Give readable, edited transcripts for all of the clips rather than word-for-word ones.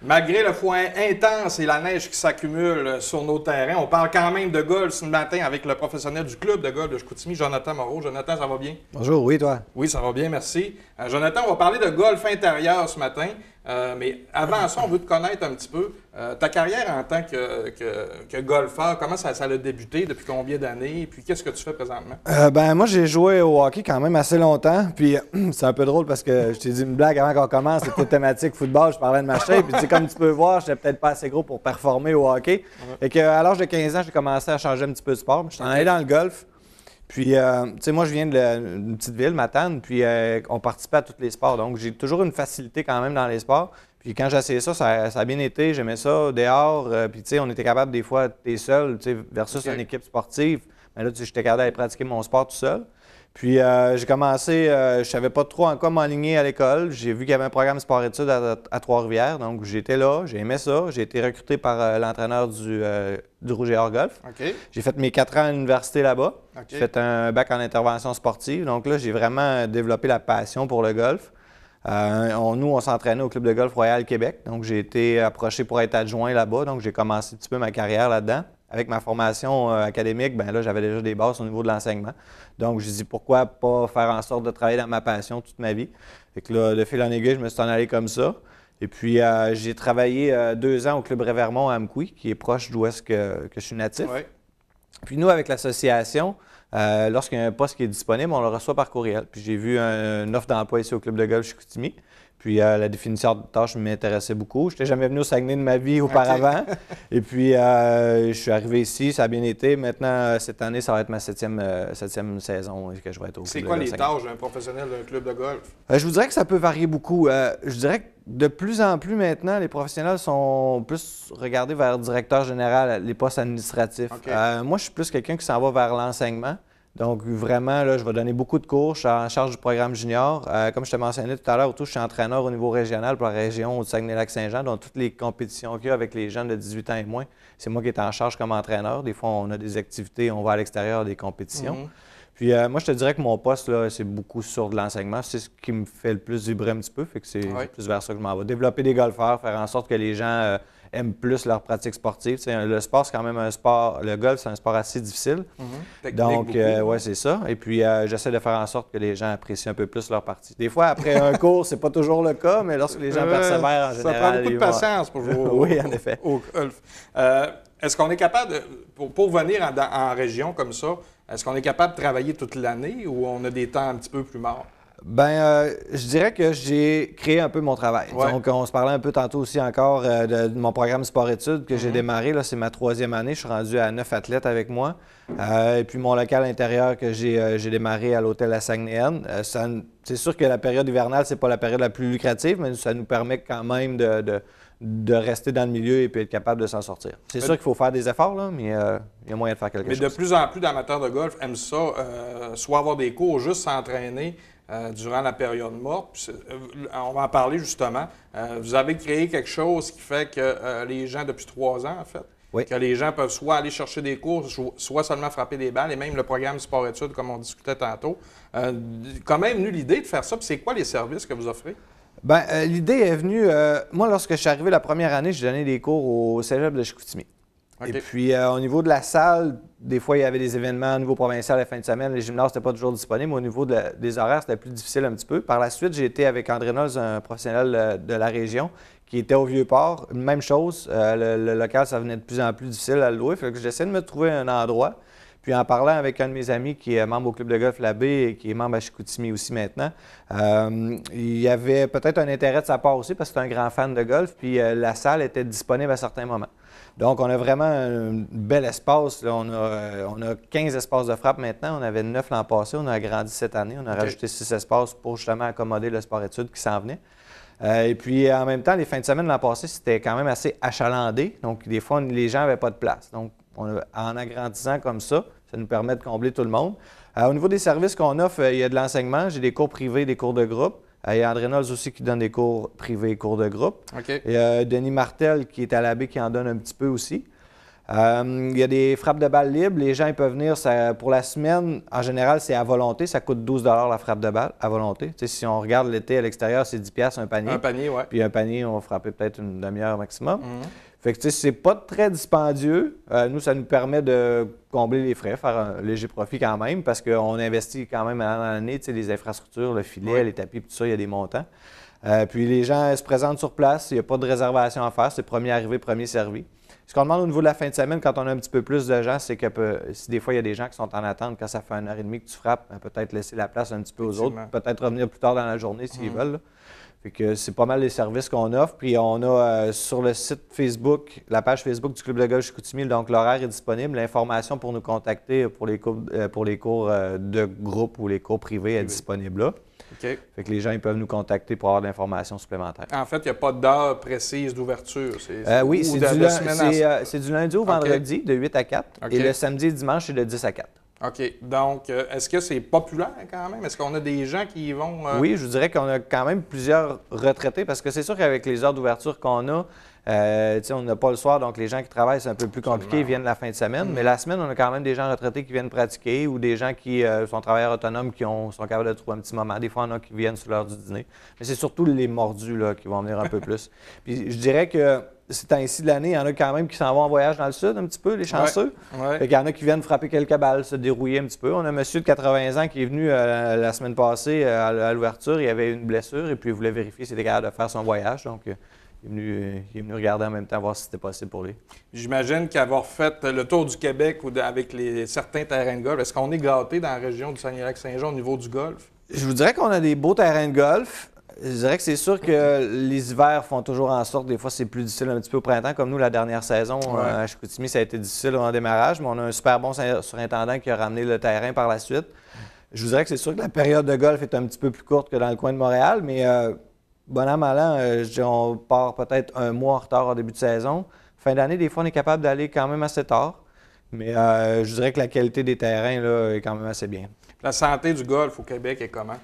Malgré le foin intense et la neige qui s'accumule sur nos terrains, on parle quand même de golf ce matin avec le professionnel du club de golf de Chicoutimi, Jonathan Moreau. Jonathan, ça va bien? Bonjour, oui, toi? Oui, ça va bien, merci. Jonathan, on va parler de golf intérieur ce matin. Mais avant ça, on veut te connaître un petit peu. Ta carrière en tant que golfeur, comment ça a débuté? Depuis combien d'années? Puis qu'est-ce que tu fais présentement? Moi, j'ai joué au hockey quand même assez longtemps. Puis c'est un peu drôle parce que je t'ai dit une blague avant qu'on commence. C'était thématique football. Je parlais de ma shape. Puis tu sais, comme tu peux voir, j'étais peut-être pas assez gros pour performer au hockey. Et qu'à l'âge de 15 ans, j'ai commencé à changer un petit peu de sport. Je suis allé dans le golf. Puis, tu sais, moi, je viens d'une petite ville, Matane, puis on participait à tous les sports. Donc, j'ai toujours une facilité quand même dans les sports. Puis, quand j'ai essayé ça, ça a bien été. J'aimais ça dehors. Puis, tu sais, on était capable des fois, t'es seul, tu sais, versus une équipe sportive. Mais là, tu sais, j'étais capable d'aller pratiquer mon sport tout seul. Puis, j'ai commencé, je savais pas trop en quoi m'enligner à l'école. J'ai vu qu'il y avait un programme sport-études à Trois-Rivières. Donc, j'étais là, j'ai aimé ça. J'ai été recruté par l'entraîneur du Rouge et Or Golf. OK. J'ai fait mes 4 ans à l'université là-bas. OK. J'ai fait un bac en intervention sportive. Donc là, j'ai vraiment développé la passion pour le golf. Nous, on s'entraînait au Club de golf Royal Québec. Donc, j'ai été approché pour être adjoint là-bas. Donc, j'ai commencé un petit peu ma carrière là-dedans. Avec ma formation académique, ben là, j'avais déjà des bases au niveau de l'enseignement. Donc, j'ai dit pourquoi pas faire en sorte de travailler dans ma passion toute ma vie. Fait que là, de fil en aiguille, je me suis en allé comme ça. Et puis, j'ai travaillé 2 ans au Club Révermont à Amqui, qui est proche d'où est-ce que je suis natif. Ouais. Puis nous, avec l'association, lorsqu'il y a un poste qui est disponible, on le reçoit par courriel. Puis j'ai vu une offre d'emploi ici au Club de golf Chicoutimi. Puis la définition de tâche m'intéressait beaucoup. Je n'étais jamais venu au Saguenay de ma vie auparavant. OK. Et puis je suis arrivé ici, ça a bien été. Maintenant, cette année, ça va être ma septième saison que je vais être au Club C'est de quoi golf les Saguenay. tâches d'un professionnel d'un club de golf? Je vous dirais que ça peut varier beaucoup. Je dirais que de plus en plus maintenant, les professionnels sont plus regardés vers le directeur général, les postes administratifs. OK. Moi, je suis plus quelqu'un qui s'en va vers l'enseignement. Donc, vraiment, là, je vais donner beaucoup de cours. Je suis en charge du programme junior. Comme je te mentionnais tout à l'heure, je suis entraîneur au niveau régional pour la région du Saguenay-Lac-Saint-Jean, donc toutes les compétitions qu'il y a avec les jeunes de 18 ans et moins. C'est moi qui est en charge comme entraîneur. Des fois, on a des activités, on va à l'extérieur des compétitions. Mhm. Puis moi, je te dirais que mon poste, là, c'est beaucoup sur de l'enseignement. C'est ce qui me fait le plus vibrer un petit peu. Fait que c'est Ouais. plus vers ça que je m'en vais. Développer des golfeurs, faire en sorte que les gens aiment plus leur pratique sportive. Tu sais, le sport, c'est quand même un sport. Le golf, c'est un sport assez difficile. Technique Donc, beaucoup. ouais, c'est ça. Et puis, j'essaie de faire en sorte que les gens apprécient un peu plus leur partie. Des fois, après un cours, c'est pas toujours le cas, mais lorsque les gens persévèrent, en général, Ça prend beaucoup de ils vont- patience pour jouer Oui, en effet. au golf. Est-ce qu'on est capable, pour venir en région comme ça, est-ce qu'on est capable de travailler toute l'année ou on a des temps un petit peu plus morts? Je dirais que j'ai créé un peu mon travail. Ouais. Donc, on se parlait un peu tantôt aussi encore de mon programme sport-études que j'ai démarré. Là, c'est ma 3e année. Je suis rendu à 9 athlètes avec moi. Et puis, mon local intérieur que j'ai démarré à l'hôtel La Saguenayenne. C'est sûr que la période hivernale, c'est pas la période la plus lucrative, mais ça nous permet quand même de rester dans le milieu et puis être capable de s'en sortir. C'est sûr qu'il faut faire des efforts, là, mais il y a moyen de faire quelque Mais chose. de plus en plus d'amateurs de golf aiment ça, soit avoir des cours, juste s'entraîner durant la période morte. Puis on va en parler justement. Vous avez créé quelque chose qui fait que les gens, depuis 3 ans en fait, Oui. que les gens peuvent soit aller chercher des cours, soit seulement frapper des balles, et même le programme sport-études, comme on discutait tantôt. Comment est venue l'idée de faire ça? Puis c'est quoi les services que vous offrez? L'idée est venue, moi, lorsque je suis arrivé la première année, j'ai donné des cours au Cégep de Chicoutimi. OK. Et puis, au niveau de la salle, des fois, il y avait des événements au niveau provincial la fin de semaine. Les gymnases n'étaient pas toujours disponibles. Au niveau des horaires, c'était plus difficile un petit peu. Par la suite, j'ai été avec André Noz, un professionnel de la région, qui était au Vieux-Port. Même chose, le local, ça venait de plus en plus difficile à le louer. Fait que j'essaie de me trouver un endroit. Puis en parlant avec un de mes amis qui est membre au Club de golf Labbé et qui est membre à Chicoutimi aussi maintenant, il y avait peut-être un intérêt de sa part aussi parce que c'est un grand fan de golf. Puis la salle était disponible à certains moments. Donc, on a vraiment un bel espace. Là. On a 15 espaces de frappe maintenant. On avait 9 l'an passé. On a agrandi cette année. On a rajouté 6 espaces pour justement accommoder le sport-études qui s'en venait. Et puis, en même temps, les fins de semaine l'an passé, c'était quand même assez achalandé. Donc, des fois, les gens n'avaient pas de place. Donc, en agrandissant comme ça nous permet de combler tout le monde. Au niveau des services qu'on offre, il y a de l'enseignement. J'ai des cours privés, des cours de groupe. Il y a André Noz aussi qui donne des cours privés et cours de groupe. OK. Il y a Denis Martel qui est à l'Abbé qui en donne un petit peu aussi. Il y a des frappes de balles libres. Les gens ils peuvent venir pour la semaine. En général, c'est à volonté. Ça coûte 12 la frappe de balle à volonté. Tu sais, si on regarde l'été à l'extérieur, c'est 10$ un panier. Un panier, oui. Puis un panier, on va frapper peut-être une demi-heure maximum. Fait que tu sais, c'est pas très dispendieux. Nous, ça nous permet de combler les frais, faire un léger profit quand même, parce qu'on investit quand même dans l'année, tu sais, les infrastructures, le filet, les tapis, tout ça, il y a des montants. Puis les gens se présentent sur place. Il n'y a pas de réservation à faire. C'est premier arrivé, premier servi. Ce qu'on demande au niveau de la fin de semaine, quand on a un petit peu plus de gens, c'est que si des fois il y a des gens qui sont en attente, quand ça fait 1h30 que tu frappes, peut-être laisser la place un petit peu aux autres, peut-être revenir plus tard dans la journée s'ils veulent. Là. Fait que c'est pas mal les services qu'on offre. Puis on a sur le site Facebook, la page Facebook du Club de golf Chicoutimi, donc l'horaire est disponible. L'information pour nous contacter pour les cours de groupe ou les cours privés est disponible là. OK. Fait que les gens ils peuvent nous contacter pour avoir de l'information supplémentaire. En fait, il n'y a pas d'heure précise d'ouverture. Oui, c'est du lundi au vendredi, de 8 à 4. Et le samedi et dimanche, c'est de 10 à 4. OK. Donc, est-ce que c'est populaire quand même? Est-ce qu'on a des gens qui y vont? Oui, je vous dirais qu'on a quand même plusieurs retraités parce que c'est sûr qu'avec les heures d'ouverture qu'on a, on n'a pas le soir, donc les gens qui travaillent, c'est un peu plus compliqué, ils viennent la fin de semaine. Mais la semaine, on a quand même des gens retraités qui viennent pratiquer ou des gens qui sont travailleurs autonomes qui sont capables de trouver un petit moment. Des fois, on a qui viennent sur l'heure du dîner. Mais c'est surtout les mordus là, qui vont venir un peu plus. Puis je dirais que ces temps-ci de l'année, il y en a quand même qui s'en vont en voyage dans le sud un petit peu, les chanceux. Ouais. Il y en a qui viennent frapper quelques balles, se dérouiller un petit peu. On a un monsieur de 80 ans qui est venu la semaine passée à l'ouverture. Il avait une blessure et puis il voulait vérifier s'il était capable de faire son voyage. Donc, il est venu regarder en même temps, voir si c'était possible pour lui. J'imagine qu'avoir fait le tour du Québec avec certains terrains de golf, est-ce qu'on est gâté dans la région du Saguenay-Lac-Saint-Jean au niveau du golf? Je vous dirais qu'on a des beaux terrains de golf. Je dirais que c'est sûr que les hivers font toujours en sorte, des fois c'est plus difficile un petit peu au printemps, comme nous la dernière saison à Chicoutimi, ça a été difficile en démarrage, mais on a un super bon surintendant qui a ramené le terrain par la suite. Je vous dirais que c'est sûr que la période de golf est un petit peu plus courte que dans le coin de Montréal, mais bon an, mal an, on part peut-être un mois en retard au début de saison. Fin d'année, des fois, on est capable d'aller quand même assez tard, mais je dirais que la qualité des terrains là, est quand même assez bien. La santé du golf au Québec est comment?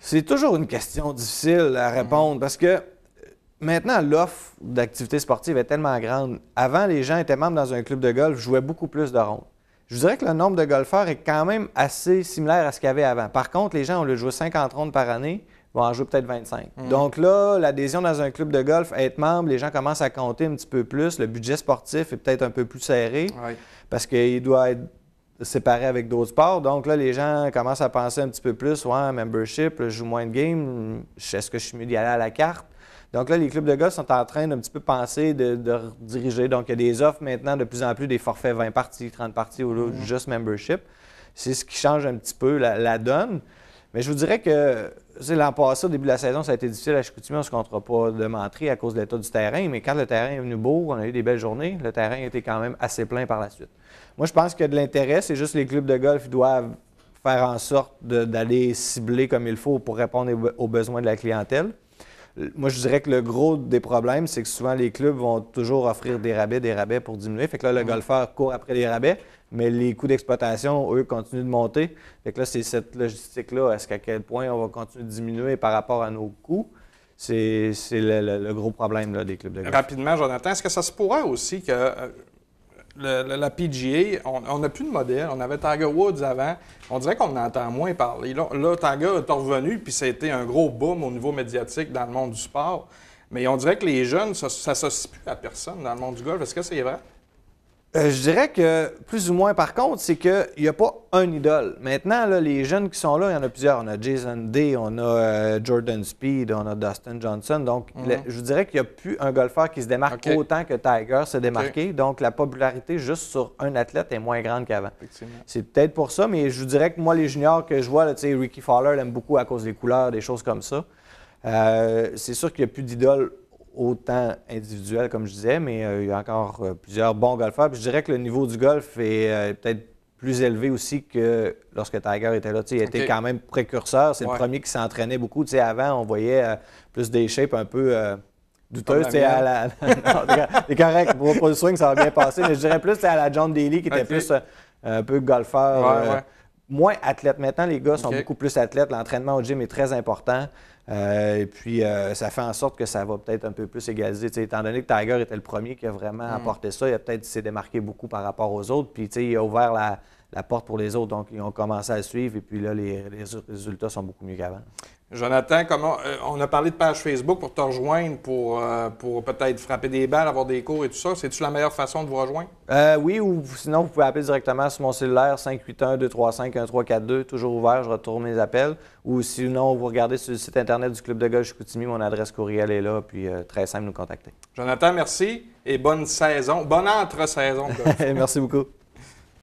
C'est toujours une question difficile à répondre parce que maintenant, l'offre d'activités sportives est tellement grande. Avant, les gens étaient membres dans un club de golf, jouaient beaucoup plus de rondes. Je vous dirais que le nombre de golfeurs est quand même assez similaire à ce qu'il y avait avant. Par contre, les gens, on le joue 50 rondes par année, vont en jouer peut-être 25. Donc là, l'adhésion dans un club de golf, être membre, les gens commencent à compter un petit peu plus. Le budget sportif est peut-être un peu plus serré parce qu'il doit être séparé avec d'autres sports. Donc là, les gens commencent à penser un petit peu plus, membership, je joue moins de games, est-ce que je suis mieux d'y aller à la carte? Donc là, les clubs de golf sont en train d'un petit peu penser de rediriger. Donc il y a des offres maintenant de plus en plus, des forfaits 20 parties, 30 parties ou juste membership. C'est ce qui change un petit peu la donne. Mais je vous dirais que l'an passé, au début de la saison, ça a été difficile à Chicoutimi. On ne se comptera pas de mentir à cause de l'état du terrain. Mais quand le terrain est venu beau, on a eu des belles journées, le terrain était quand même assez plein par la suite. Moi, je pense qu'il y a de l'intérêt. C'est juste les clubs de golf doivent faire en sorte d'aller cibler comme il faut pour répondre aux besoins de la clientèle. Moi, je dirais que le gros des problèmes, c'est que souvent les clubs vont toujours offrir des rabais pour diminuer. Fait que là, le golfeur court après les rabais, mais les coûts d'exploitation, eux, continuent de monter. Fait que là, c'est cette logistique-là. Est-ce qu'à quel point on va continuer de diminuer par rapport à nos coûts? C'est le gros problème là, des clubs de golf. Rapidement, Jonathan, est-ce que ça se pourrait aussi que la PGA, on n'a plus de modèle. On avait Tiger Woods avant. On dirait qu'on en entend moins parler. Là, Tiger est revenu, puis ça a été un gros boom au niveau médiatique dans le monde du sport. Mais on dirait que les jeunes, ça ne s'associe plus à personne dans le monde du golf. Est-ce que c'est vrai? Je dirais que, plus ou moins, par contre, c'est qu'il n'y a pas un idole. Maintenant, là, les jeunes qui sont là, il y en a plusieurs. On a Jason Day, on a Jordan Speed, on a Dustin Johnson. Donc, je vous dirais qu'il n'y a plus un golfeur qui se démarque autant que Tiger s'est démarqué. Donc, la popularité juste sur un athlète est moins grande qu'avant. C'est peut-être pour ça, mais je vous dirais que moi, les juniors que je vois, là, Ricky Fowler l'aime beaucoup à cause des couleurs, des choses comme ça. C'est sûr qu'il n'y a plus d'idoles autant individuel, comme je disais, mais il y a encore plusieurs bons golfeurs. Puis je dirais que le niveau du golf est peut-être plus élevé aussi que lorsque Tiger était là. Il était quand même précurseur. C'est le premier qui s'entraînait beaucoup. Avant, on voyait plus des shapes un peu douteuses. C'est correct. Pour le swing, ça va bien passer. Mais je dirais plus à la John Daly, qui était plus un peu golfeur. moins athlètes. Maintenant, les gars sont OK. beaucoup plus athlètes. L'entraînement au gym est très important. Et puis, ça fait en sorte que ça va peut-être un peu plus égaliser. T'sais, étant donné que Tiger était le premier qui a vraiment apporté ça, il a peut-être s'est démarqué beaucoup par rapport aux autres. Puis, il a ouvert la porte pour les autres. Donc, ils ont commencé à le suivre. Et puis là, les résultats sont beaucoup mieux qu'avant. Jonathan, on a parlé de page Facebook pour te rejoindre, pour peut-être frapper des balles, avoir des cours et tout ça. C'est-tu la meilleure façon de vous rejoindre? Oui, ou sinon, vous pouvez appeler directement sur mon cellulaire 581-235-1342, toujours ouvert, je retourne mes appels. Ou sinon, vous regardez sur le site Internet du Club de golf Chicoutimi, mon adresse courriel est là, puis très simple de nous contacter. Jonathan, merci et bonne saison, bonne entre-saison. Merci beaucoup.